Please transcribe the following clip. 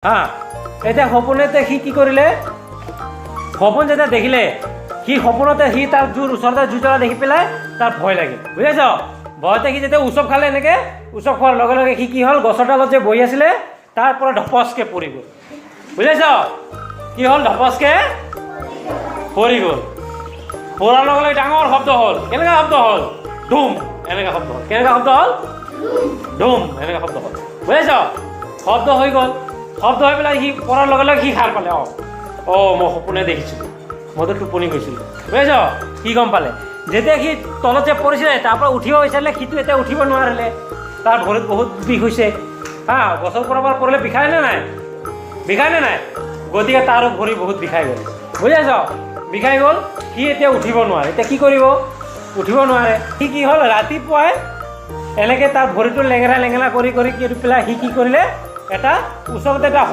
হা এতিয়া সপোনতে সি কি কৰিলে সপোন যেতিয়া দেখিলে সি সপোনতে সি তাৰ জোৰ ওচৰতে জুই জ্বলা দেখি পেলাই তাৰ ভয় লাগিল বুজিছ ভয়তে সি যেতিয়া উচপ খালে এনেকৈ উচপ খোৱাৰ লগে লগে সি কি হ'ল গছৰ ডালত যে বহি আছিলে তাৰ পৰা ধপচকৈ পৰি গ'ল বুজিছ কি হ'ল ধপচকৈ পৰি গ'ল পৰাৰ লগে লগে ডাঙৰ শব্দ হ'ল কেনেকুৱা শব্দ হ'ল ধুম এনেকুৱা শব্দ হ'ল কেনেকুৱা শব্দ হ'ল ধুম এনেকুৱা শব্দ হ'ল বুজিছ শব্দ হৈ গ'ল শব্দ হৈ পেলাই সি পৰাৰ লগে লগে সি সাৰ পালে মই সপোনে দেখিছিলোঁ মইতো টোপনি গৈছিলোঁ বুজিছ সি গম পালে যেতিয়া সি তলত যে পৰিছিলে তাৰ পৰা উঠিব বিচাৰিলে সিটো এতিয়া উঠিব নোৱাৰিলে তাৰ ভৰিত বহুত বিষ হৈছে গছৰ পৰা পৰিলে বিষায়নে নাই গতিকে তাৰো ভৰি বহুত বিষাই গ'ল বুজিছ বিষাই গ'ল সি এতিয়া উঠিব নোৱাৰে এতিয়া কি কৰিব উঠিব নোৱাৰে সি কি হ'ল ৰাতিপুৱাই এনেকৈ তাৰ ভৰিটো লেঙেৰা কৰি পেলাই সি কি কৰিলে এটা ওচৰতে এটা